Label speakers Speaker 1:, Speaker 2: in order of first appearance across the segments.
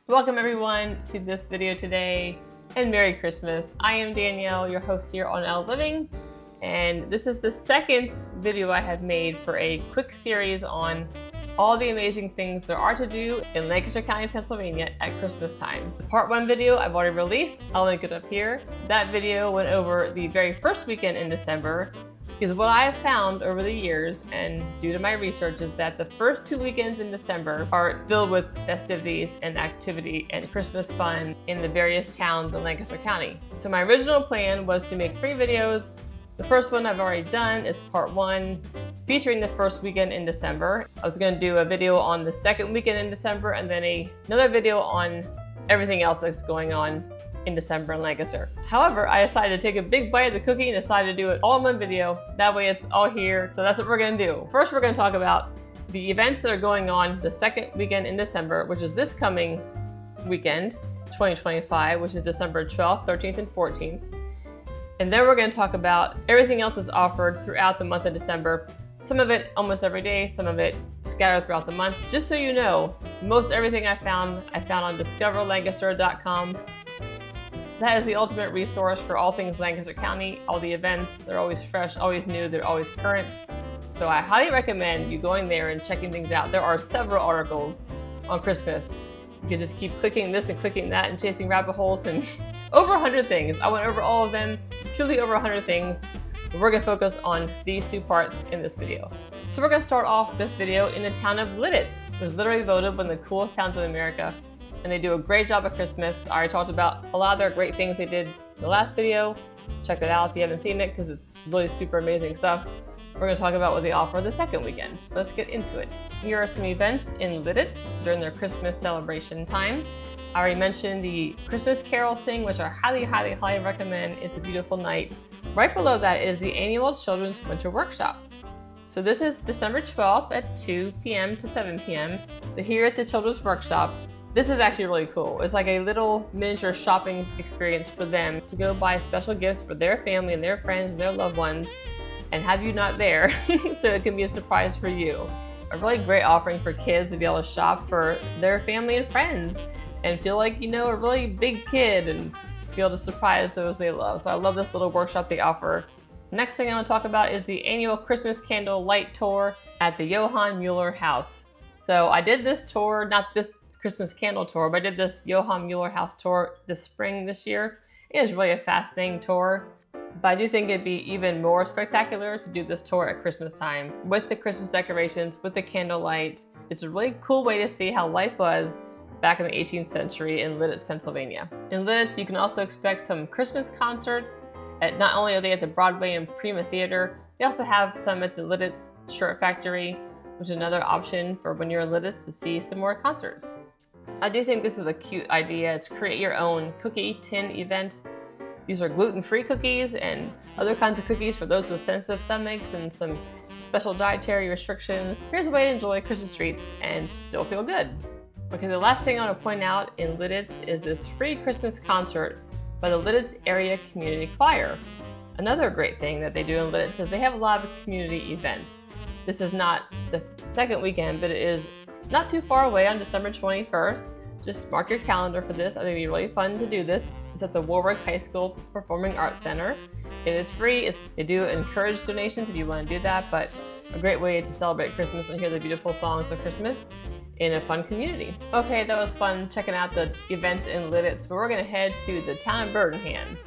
Speaker 1: Welcome everyone to this video today, and Merry Christmas. I am Danielle, your host here on L Living, and this is the second video I have made for a quick series on all the amazing things there are to do in Lancaster County, Pennsylvania at Christmas time. The part 1 video I've already released, I'll link it up here. That video went over the very first weekend in December, because what I have found over the years and due to my research is that the first 2 weekends in December are filled with festivities and activity and Christmas fun in the various towns in Lancaster County. So my original plan was to make 3 videos. The first one I've already done is part 1, featuring the first weekend in December. I was going to do a video on the second weekend in December and then another video on everything else that's going on in December in Lancaster. However, I decided to take a big bite of the cookie and decided to do it all in one video. That way it's all here. So that's what we're gonna do. First, we're gonna talk about the events that are going on the second weekend in December, which is this coming weekend, 2025, which is December 12th, 13th, and 14th. And then we're gonna talk about everything else that's offered throughout the month of December. Some of it almost every day, some of it scattered throughout the month. Just so you know, most everything I found on discoverlancaster.com. That is the ultimate resource for all things Lancaster County, all the events. They're always fresh, always new, they're always current. So I highly recommend you going there and checking things out. There are several articles on Christmas. You can just keep clicking this and clicking that and chasing rabbit holes and over 100 things. I went over all of them, truly over 100 things. But we're gonna focus on these 2 parts in this video. So we're gonna start off this video in the town of Lititz. It was literally voted one of the coolest towns in America. And they do a great job at Christmas. I already talked about a lot of their great things they did in the last video. Check that out if you haven't seen it, because it's really super amazing stuff. We're gonna talk about what they offer the second weekend. So let's get into it. Here are some events in Lititz during their Christmas celebration time. I already mentioned the Christmas Carol Sing, which I highly, highly, highly recommend. It's a beautiful night. Right below that is the annual Children's Winter Workshop. So this is December 12th at 2 p.m. to 7 p.m. So here at the Children's Workshop, this is actually really cool. It's like a little miniature shopping experience for them to go buy special gifts for their family and their friends and their loved ones and have you not there, so it can be a surprise for you. A really great offering for kids to be able to shop for their family and friends and feel like, you know, a really big kid and be able to surprise those they love. So I love this little workshop they offer. Next thing I want to talk about is the annual Christmas Candle Light Tour at the Johann Mueller House. So I did this tour, not this Christmas candle tour, but I did this Johann Mueller House tour this spring this year. It is really a fascinating tour, but I do think it'd be even more spectacular to do this tour at Christmas time with the Christmas decorations, with the candlelight. It's a really cool way to see how life was back in the 18th century in Lititz, Pennsylvania. In Lititz, you can also expect some Christmas concerts. Not only are they at the Broadway and Prima Theater, they also have some at the Lititz Shirt Factory, which is another option for when you're in Lititz to see some more concerts. I do think this is a cute idea. It's create your own cookie tin event. These are gluten-free cookies and other kinds of cookies for those with sensitive stomachs and some special dietary restrictions. Here's a way to enjoy Christmas treats and still feel good. Okay, the last thing I want to point out in Lititz is this free Christmas concert by the Lititz Area Community Choir. Another great thing that they do in Lititz is they have a lot of community events. This is not the second weekend, but it is not too far away on December 21st. Just mark your calendar for this. I think it'd be really fun to do this. It's at the Warwick High School Performing Arts Center. It is free. They do encourage donations if you want to do that, but a great way to celebrate Christmas and hear the beautiful songs of Christmas in a fun community. Okay, that was fun checking out the events in Lititz, but we're gonna head to the town of Birdenhand.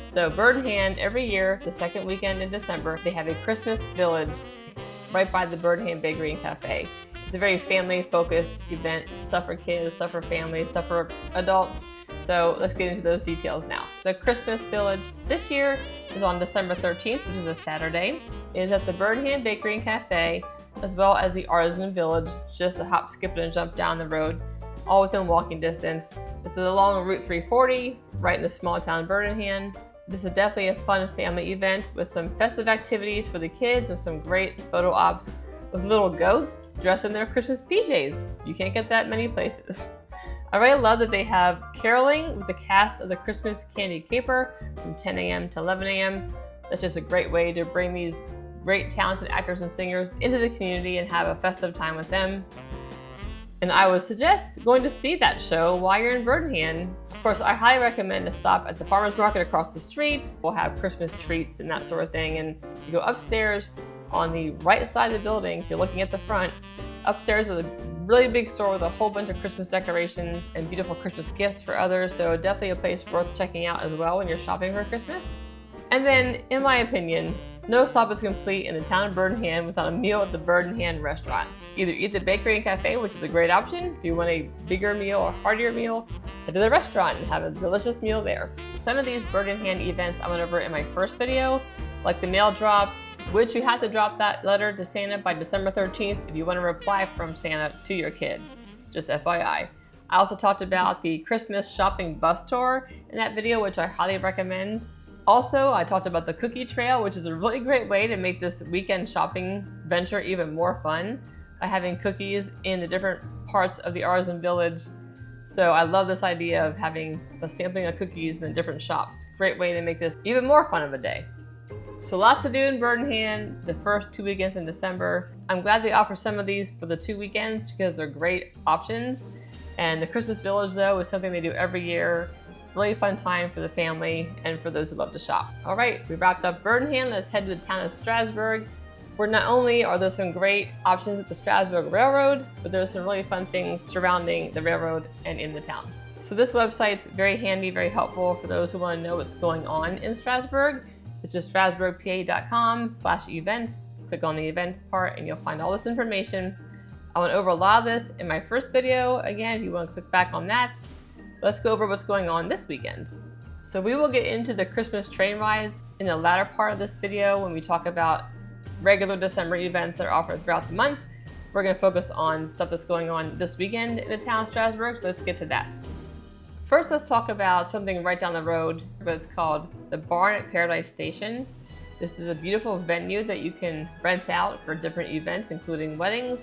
Speaker 1: So Birdenhand, every year, the second weekend in December, they have a Christmas village right by the Birdenhand Bakery and Cafe. It's a very family-focused event, stuff for kids, stuff for families, stuff for adults. So let's get into those details now. The Christmas Village this year is on December 13th, which is a Saturday. It is at the Birdenhand Bakery and Cafe, as well as the Artisan Village, just a hop, skip, and a jump down the road, all within walking distance. This is along Route 340, right in the small town of Birdenhand. This is definitely a fun family event with some festive activities for the kids and some great photo ops with little goats dressed in their Christmas PJs. You can't get that many places. I really love that they have caroling with the cast of the Christmas Candy Caper from 10 a.m. to 11 a.m. That's just a great way to bring these great talented actors and singers into the community and have a festive time with them. And I would suggest going to see that show while you're in Birmingham. Of course, I highly recommend to stop at the farmer's market across the street. We'll have Christmas treats and that sort of thing. And you go upstairs on the right side of the building, if you're looking at the front, upstairs is a really big store with a whole bunch of Christmas decorations and beautiful Christmas gifts for others. So definitely a place worth checking out as well when you're shopping for Christmas. And then, in my opinion, no stop is complete in the town of Birmingham without a meal at the Birmingham restaurant. Either eat the bakery and cafe, which is a great option. If you want a bigger meal or heartier meal, head to the restaurant and have a delicious meal there. Some of these Birmingham events I went over in my first video, like the mail drop, which you have to drop that letter to Santa by December 13th if you want to reply from Santa to your kid, just FYI. I also talked about the Christmas shopping bus tour in that video, which I highly recommend. Also, I talked about the cookie trail, which is a really great way to make this weekend shopping venture even more fun by having cookies in the different parts of the artisan village. So I love this idea of having a sampling of cookies in the different shops. Great way to make this even more fun of a day. So lots to do in Birmingham the first 2 weekends in December. I'm glad they offer some of these for the 2 weekends because they're great options. And the Christmas Village, though, is something they do every year. Really fun time for the family and for those who love to shop. All right, we wrapped up Birmingham. Let's head to the town of Strasburg, where not only are there some great options at the Strasburg Rail Road, but there's some really fun things surrounding the railroad and in the town. So this website's very handy, very helpful for those who want to know what's going on in Strasburg. It's just strasburgpa.com/events. Click on the events part and you'll find all this information. I went over a lot of this in my first video. Again, if you want to click back on that, let's go over what's going on this weekend. So we will get into the Christmas train rides in the latter part of this video when we talk about regular December events that are offered throughout the month. We're going to focus on stuff that's going on this weekend in the town of Strasburg, so let's get to that. First, let's talk about something right down the road, it's called the Barn at Paradise Station. This is a beautiful venue that you can rent out for different events, including weddings.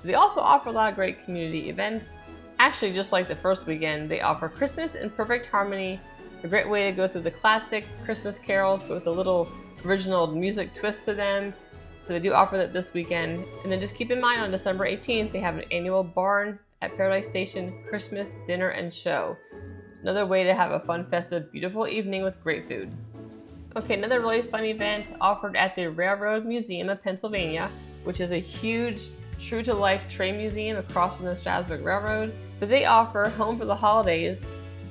Speaker 1: They also offer a lot of great community events. Actually, just like the first weekend, they offer Christmas in Perfect Harmony, a great way to go through the classic Christmas carols, but with a little original music twist to them. So they do offer that this weekend. And then just keep in mind on December 18th, they have an annual Barn at Paradise Station Christmas dinner and show. Another way to have a fun, festive, beautiful evening with great food. Okay, another really fun event offered at the Railroad Museum of Pennsylvania, which is a huge, true-to-life train museum across from the Strasburg Railroad. But they offer Home for the Holidays,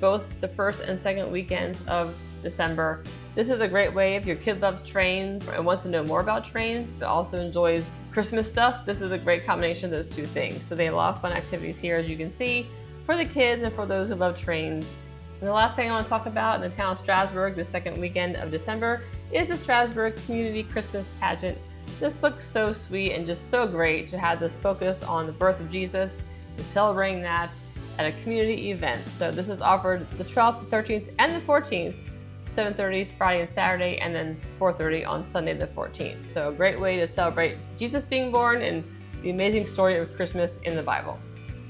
Speaker 1: both the first and second weekends of December. This is a great way if your kid loves trains and wants to know more about trains, but also enjoys Christmas stuff. This is a great combination of those two things. So they have a lot of fun activities here, as you can see, for the kids and for those who love trains. And the last thing I want to talk about in the town of Strasburg the second weekend of December is the Strasburg Community Christmas Pageant. This looks so sweet and just so great to have this focus on the birth of Jesus and celebrating that at a community event. So this is offered the 12th, the 13th, and the 14th, 7:30 Friday and Saturday, and then 4:30 on Sunday the 14th. So a great way to celebrate Jesus being born and the amazing story of Christmas in the Bible.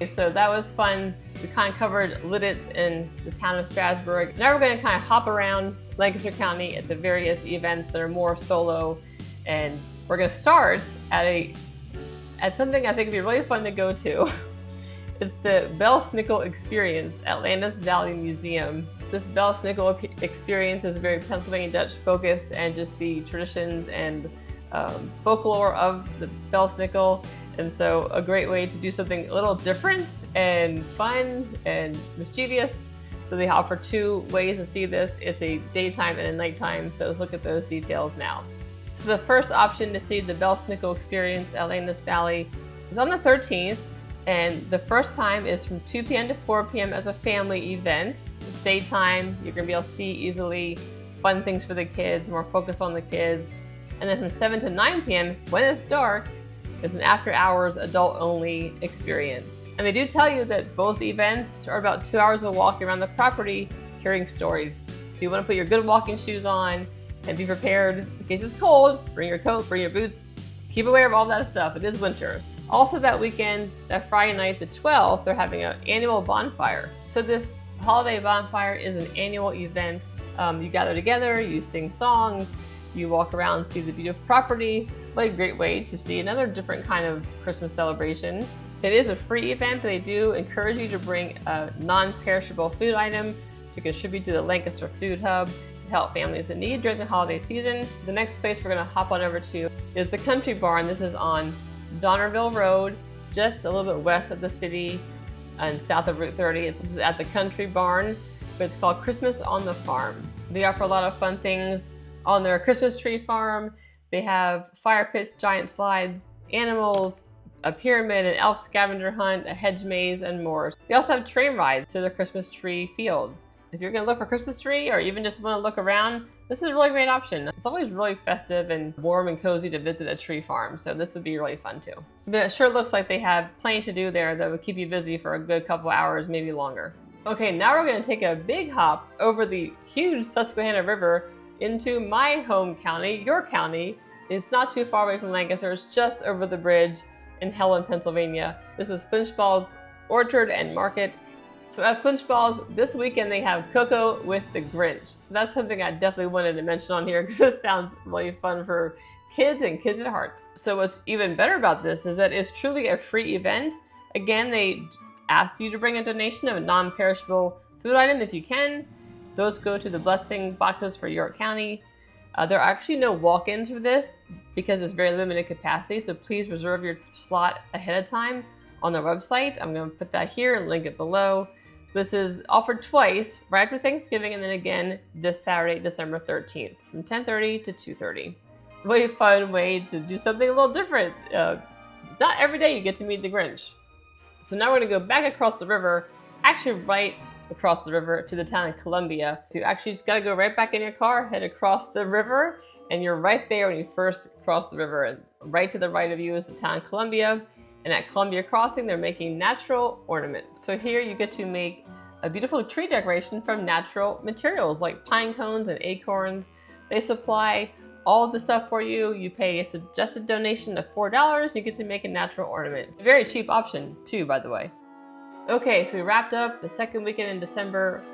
Speaker 1: So that was fun. We kind of covered Lititz in the town of Strasburg. Now we're going to kind of hop around Lancaster County at the various events that are more solo, and we're going to start at something I think would be really fun to go to. It's the Belsnickel Experience at Landis Valley Museum. This Belsnickel experience is very Pennsylvania Dutch focused, and just the traditions and folklore of the Belsnickel. And so a great way to do something a little different and fun and mischievous. So they offer two ways to see this. It's a daytime and a nighttime. So let's look at those details now. So the first option to see the Belsnickel Experience at Landis Valley is on the 13th. And the first time is from 2 p.m. to 4 p.m. as a family event. It's daytime. You're going to be able to see easily fun things for the kids, more focus on the kids. And then from 7 to 9 p.m., when it's dark, it's an after-hours adult-only experience. And they do tell you that both events are about 2 hours of walking around the property, hearing stories. So you want to put your good walking shoes on and be prepared in case it's cold. Bring your coat, bring your boots. Keep aware of all that stuff. It is winter. Also that weekend, that Friday night, the 12th, they're having an annual bonfire. So this holiday bonfire is an annual event. You gather together, you sing songs, you walk around and see the beautiful property. What a great way to see another different kind of Christmas celebration. It is a free event, but they do encourage you to bring a non-perishable food item to contribute to the Lancaster Food Hub to help families in need during the holiday season. The next place we're going to hop on over to is the Country Barn. This is on Donnerville Road, just a little bit west of the city and south of Route 30. This is at the Country Barn, but it's called Christmas on the Farm. They offer a lot of fun things on their Christmas tree farm. They have fire pits, giant slides, animals, a pyramid, an elf scavenger hunt, a hedge maze, and more. They also have train rides to their Christmas tree fields. If you're going to look for a Christmas tree or even just want to look around, this is a really great option. It's always really festive and warm and cozy to visit a tree farm, so this would be really fun too. But it sure looks like they have plenty to do there that would keep you busy for a good couple hours, maybe longer. Okay, now we're going to take a big hop over the huge Susquehanna River into my home county, your county. It's not too far away from Lancaster. It's just over the bridge in Helen, Pennsylvania. This is Flinchball's Orchard and Market. So at Flinchball's this weekend they have Cocoa with the Grinch. So that's something I definitely wanted to mention on here because it sounds really fun for kids and kids at heart. So what's even better about this is that it's truly a free event. Again, they ask you to bring a donation of a non-perishable food item if you can. Those go to the blessing boxes for York County. There are actually no walk-ins for this because it's very limited capacity, so please reserve your slot ahead of time on their website. I'm going to put that here and link it below. This is offered twice, right after Thanksgiving and then again this Saturday, December 13th from 10:30 to 2:30. Really fun way to do something a little different. Not every day you get to meet the Grinch. So now we're going to go back across the river, actually right across the river to the town of Columbia. So you actually just got to go right back in your car, head across the river, and you're right there when you first cross the river. And right to the right of you is the town of Columbia. And at Columbia Crossing, they're making natural ornaments. So here you get to make a beautiful tree decoration from natural materials like pine cones and acorns. They supply all of the stuff for you. You pay a suggested donation of $4. You get to make a natural ornament. A very cheap option too, by the way. Okay, so we wrapped up the second weekend in December,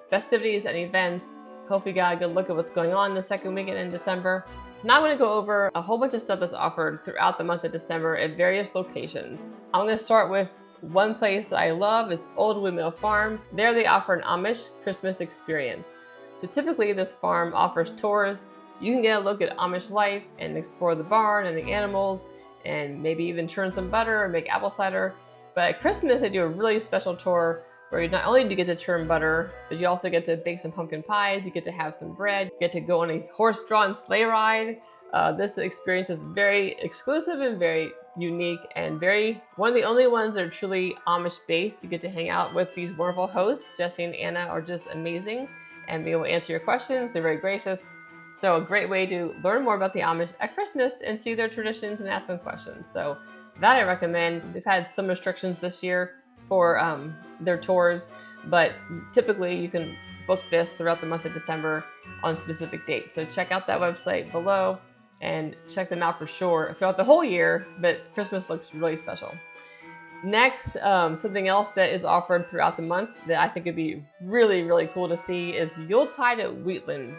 Speaker 1: festivities and events. Hope you got a good look at what's going on the second weekend in December. So now I'm going to go over a whole bunch of stuff that's offered throughout the month of December at various locations. I'm going to start with one place that I love. It's Old Windmill Farm. There they offer an Amish Christmas experience. So typically this farm offers tours, so you can get a look at Amish life and explore the barn and the animals and maybe even churn some butter or make apple cider. But at Christmas they do a really special tour where you not only do you get to churn butter, but you also get to bake some pumpkin pies, you get to have some bread, you get to go on a horse-drawn sleigh ride. This experience is very exclusive and very unique and one of the only ones that are truly Amish-based. You get to hang out with these wonderful hosts. Jesse and Anna are just amazing, and they will answer your questions. They're very gracious. So a great way to learn more about the Amish at Christmas and see their traditions and ask them questions. So that I recommend. They've had some restrictions this year for their tours, but typically you can book this throughout the month of December on specific dates. So check out that website below and check them out for sure throughout the whole year, but Christmas looks really special. Next, something else that is offered throughout the month that I think would be really, really cool to see is Yuletide at Wheatland.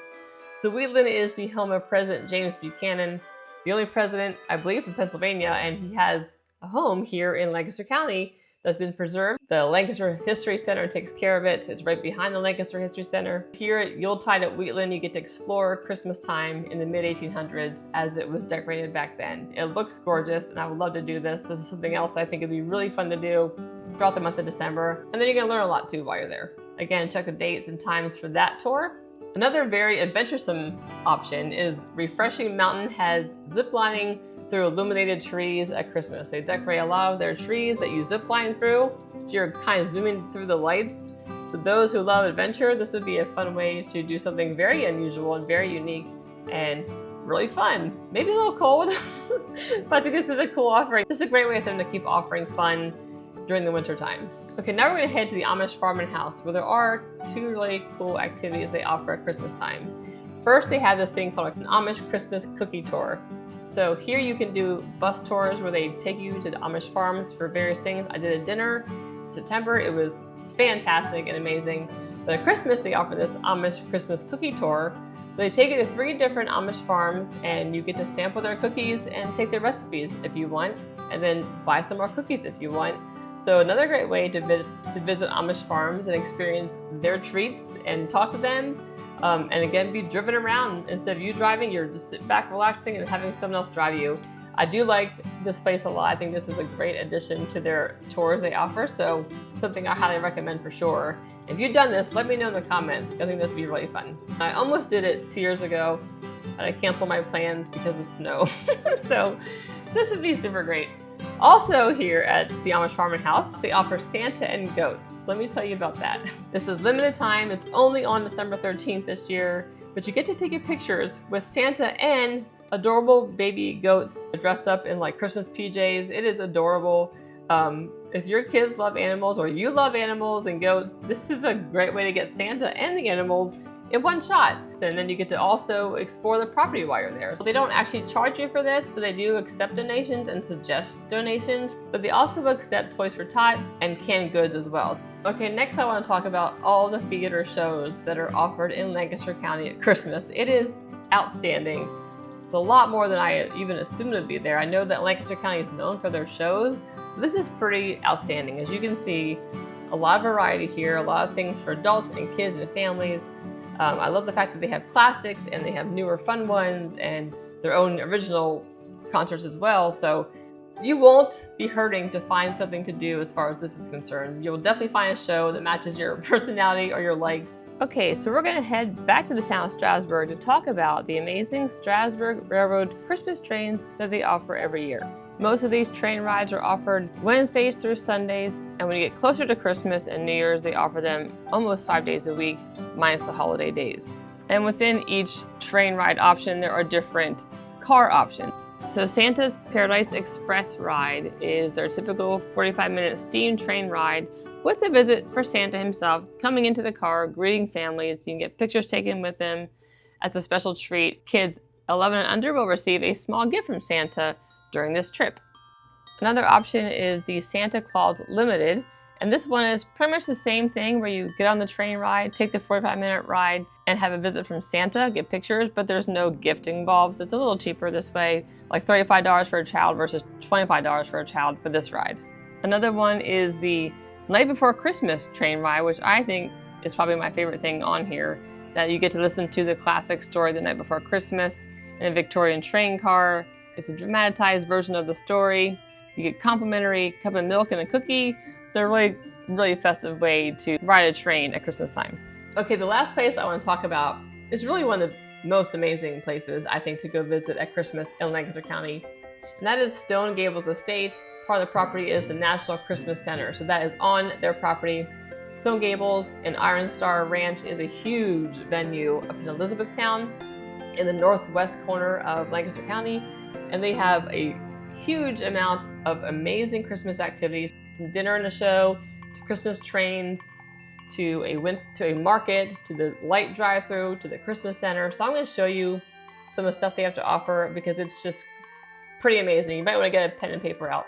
Speaker 1: So Wheatland is the home of President James Buchanan, the only president, I believe, from Pennsylvania, and he has a home here in Lancaster County that's been preserved. The Lancaster History Center takes care of it. It's right behind the Lancaster History Center. Here at Yuletide at Wheatland, you get to explore Christmas time in the mid-1800s as it was decorated back then. It looks gorgeous, and I would love to do this. This is something else I think would be really fun to do throughout the month of December. And then you're gonna learn a lot too while you're there. Again, check the dates and times for that tour. Another very adventuresome option is Refreshing Mountain has ziplining through illuminated trees at Christmas. They decorate a lot of their trees that you zip line through, so you're kind of zooming through the lights. So those who love adventure, this would be a fun way to do something very unusual and very unique and really fun. Maybe a little cold, but I think this is a cool offering. This is a great way for them to keep offering fun during the winter time. Okay, now we're gonna head to the Amish Farm and House, where there are two really cool activities they offer at Christmas time. First, they have this thing called an Amish Christmas Cookie Tour. So here you can do bus tours where they take you to the Amish farms for various things. I did a dinner in September. It was fantastic and amazing. But at Christmas, they offer this Amish Christmas Cookie Tour. They take you to 3 different Amish farms and you get to sample their cookies and take their recipes if you want, and then buy some more cookies if you want. So another great way to visit Amish farms and experience their treats and talk to them, and again, be driven around. Instead of you driving, you're just sit back relaxing and having someone else drive you. I do like this place a lot. I think this is a great addition to their tours they offer, so something I highly recommend for sure. If you've done this, let me know in the comments. I think this would be really fun. I almost did it 2 years ago, but I canceled my plans because of snow. So this would be super great. Also here at the Amish Farm and House, they offer Santa and goats. Let me tell you about that. This is limited time. It's only on December 13th this year, but you get to take your pictures with Santa and adorable baby goats dressed up in like Christmas PJs. It is adorable. If your kids love animals or you love animals and goats, this is a great way to get Santa and the animals in one shot. And then you get to also explore the property while you're there. So they don't actually charge you for this, but they do accept donations and suggest donations. But they also accept Toys for Tots and canned goods as well. Okay, next I want to talk about all the theater shows that are offered in Lancaster County at Christmas. It is outstanding. It's a lot more than I even assumed would be there. I know that Lancaster County is known for their shows, but this is pretty outstanding. As you can see, a lot of variety here, a lot of things for adults and kids and families. I love the fact that they have classics and they have newer fun ones and their own original concerts as well. So you won't be hurting to find something to do as far as this is concerned. You'll definitely find a show that matches your personality or your likes. Okay, so we're gonna head back to the town of Strasburg to talk about the amazing Strasburg Rail Road Christmas trains that they offer every year. Most of these train rides are offered Wednesdays through Sundays, and when you get closer to Christmas and New Year's, they offer them almost 5 days a week, minus the holiday days. And within each train ride option, there are different car options. So Santa's Paradise Express ride is their typical 45-minute steam train ride with a visit for Santa himself, coming into the car, greeting families. You can get pictures taken with him. As a special treat, kids 11 and under will receive a small gift from Santa during this trip. Another option is the Santa Claus Limited, and this one is pretty much the same thing where you get on the train ride, take the 45-minute ride, and have a visit from Santa, get pictures, but there's no gift involved, so it's a little cheaper this way, like $35 for a child versus $25 for a child for this ride. Another one is the Night Before Christmas train ride, which I think is probably my favorite thing on here, that you get to listen to the classic story The Night Before Christmas in a Victorian train car. It's a dramatized version of the story. You get complimentary cup of milk and a cookie. It's a really festive way to ride a train at Christmas time. Okay, the last place I want to talk about is really one of the most amazing places I think to go visit at Christmas in Lancaster County, and that is Stone Gables Estate. Part of the property is the National Christmas Center, so that is on their property. Stone Gables and Iron Star Ranch is a huge venue up in Elizabethtown in the northwest corner of Lancaster County, and they have a huge amount of amazing Christmas activities, from dinner and a show, to Christmas trains, to a market, to the light drive-through, to the Christmas Center. So I'm going to show you some of the stuff they have to offer because it's just pretty amazing. You might want to get a pen and paper out.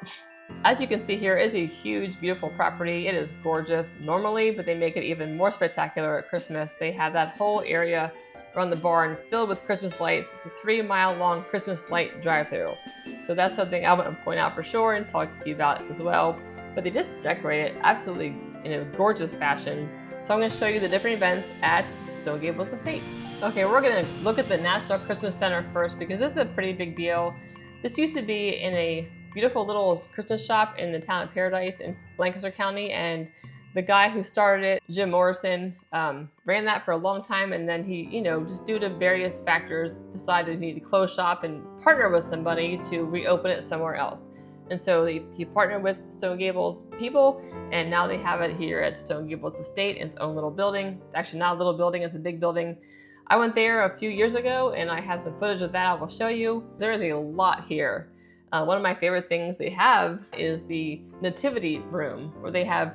Speaker 1: As you can see here is a huge, beautiful property. It is gorgeous normally, but they make it even more spectacular at Christmas. They have that whole area around the barn filled with Christmas lights. It's a 3-mile-long Christmas light drive-through. So that's something I want to point out for sure and talk to you about as well. But they just decorate it absolutely in a gorgeous fashion. So I'm going to show you the different events at Stone Gables Estate. Okay, we're going to look at the National Christmas Center first because this is a pretty big deal. This used to be in a beautiful little Christmas shop in the town of Paradise in Lancaster County, and the guy who started it, Jim Morrison, ran that for a long time, and then he, just due to various factors, decided he needed to close shop and partner with somebody to reopen it somewhere else. And so he partnered with Stone Gables people, and now they have it here at Stone Gables Estate in its own little building. It's actually not a little building, it's a big building. I went there a few years ago, and I have some footage of that I will show you. There is a lot here. One of my favorite things they have is the nativity room, where they have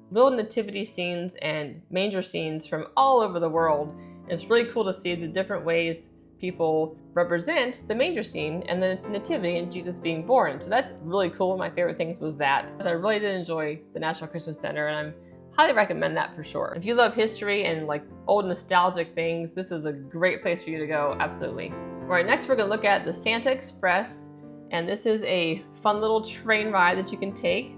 Speaker 1: little nativity scenes and manger scenes from all over the world. And it's really cool to see the different ways people represent the manger scene and the nativity and Jesus being born. So that's really cool. One of my favorite things was that. I really did enjoy the National Christmas Center, and I'm highly recommend that for sure. If you love history and like old nostalgic things, this is a great place for you to go, absolutely. All right, next we're gonna look at the Santa Express, and this is a fun little train ride that you can take.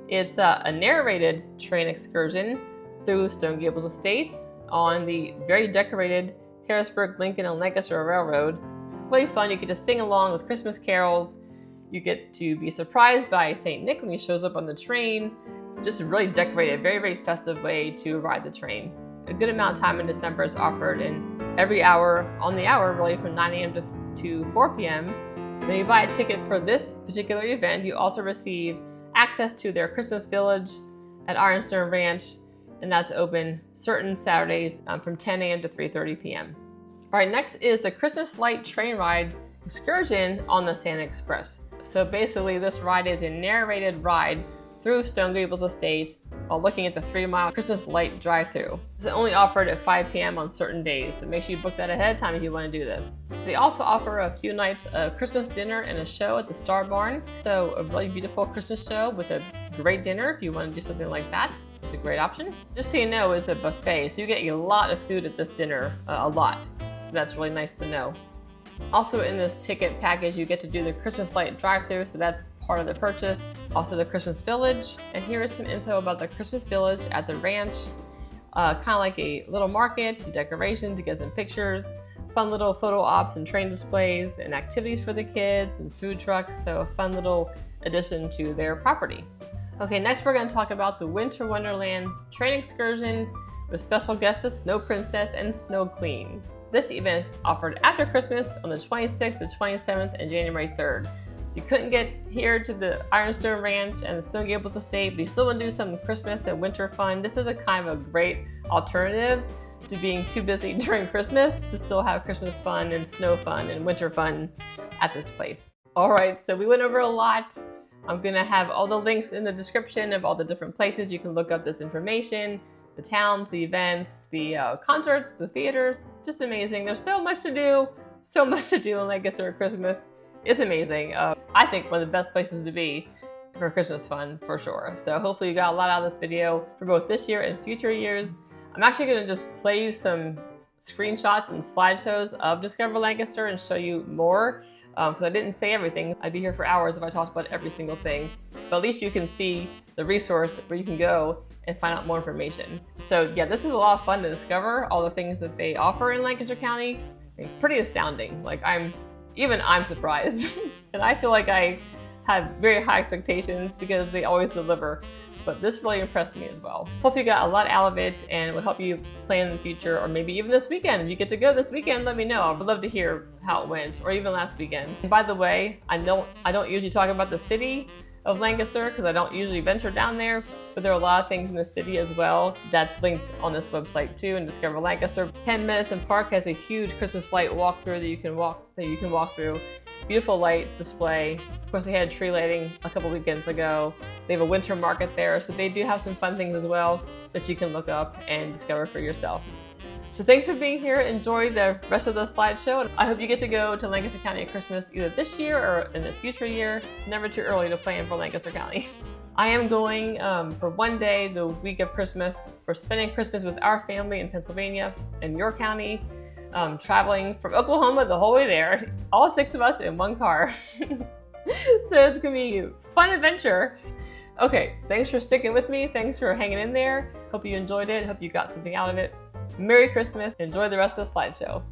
Speaker 1: It's a narrated train excursion through Stone Gables Estate on the very decorated Harrisburg, Lincoln, and Lancaster Rail Road. Really fun. You get to sing along with Christmas carols. You get to be surprised by St. Nick when he shows up on the train. Just a really decorated, very, very festive way to ride the train. A good amount of time in December is offered, and every hour on the hour, really from 9 a.m. to 4 p.m. When you buy a ticket for this particular event, you also receive access to their Christmas Village at Ironstone Ranch, and that's open certain Saturdays from 10 a.m. to 3:30 p.m. All right, next is the Christmas Light Train Ride Excursion on the Santa Express. So basically, this ride is a narrated ride through Stone Gables Estate while looking at the 3-mile Christmas light drive-thru. It's only offered at 5 p.m. on certain days, so make sure you book that ahead of time if you want to do this. They also offer a few nights of Christmas dinner and a show at the Star Barn. So a really beautiful Christmas show with a great dinner if you want to do something like that. It's a great option. Just so you know, it's a buffet, so you get a lot of food at this dinner, a lot. So that's really nice to know. Also in this ticket package, you get to do the Christmas light drive-thru, so that's part of the purchase. Also the Christmas Village, and here is some info about the Christmas Village at the ranch. Kind of like a little market, decorations, you get some pictures, fun little photo ops and train displays, and activities for the kids, and food trucks, so a fun little addition to their property. Okay, next we're going to talk about the Winter Wonderland train excursion with special guests the Snow Princess and Snow Queen. This event is offered after Christmas on the 26th, the 27th, and January 3rd. So you couldn't get here to the Ironstone Ranch and the Stone Gables Estate, but you still want to do some Christmas and winter fun. This is a kind of a great alternative to being too busy during Christmas to still have Christmas fun and snow fun and winter fun at this place. All right, so we went over a lot. I'm gonna have all the links in the description of all the different places you can look up this information, the towns, the events, the concerts, the theaters. Just amazing. There's so much to do in Lancaster at Christmas. It's amazing. I think one of the best places to be for Christmas fun, for sure. So hopefully you got a lot out of this video for both this year and future years. I'm actually going to just play you some screenshots and slideshows of Discover Lancaster and show you more, because I didn't say everything. I'd be here for hours if I talked about every single thing. But at least you can see the resource where you can go and find out more information. So yeah, this is a lot of fun to discover all the things that they offer in Lancaster County. I mean, pretty astounding. Like I'm surprised. And I feel like I have very high expectations because they always deliver. But this really impressed me as well. Hope you got a lot out of it and will help you plan in the future, or maybe even this weekend. If you get to go this weekend, let me know. I would love to hear how it went, or even last weekend. And by the way, I don't usually talk about the city of Lancaster because I don't usually venture down there, but there are a lot of things in the city as well that's linked on this website too, and Discover Lancaster. Penn Medicine Park has a huge Christmas light walkthrough that you can walk through. Beautiful light display. Of course, they had tree lighting a couple weekends ago. They have a winter market there, so they do have some fun things as well that you can look up and discover for yourself. So thanks for being here. Enjoy the rest of the slideshow. I hope you get to go to Lancaster County at Christmas either this year or in the future year. It's never too early to plan for Lancaster County. I am going for one day the week of Christmas. We're spending Christmas with our family in Pennsylvania and your county. Traveling from Oklahoma the whole way there, all 6 of us in one car. So it's gonna be a fun adventure. Okay, thanks for sticking with me. Thanks for hanging in there. Hope you enjoyed it. Hope you got something out of it. Merry Christmas. Enjoy the rest of the slideshow.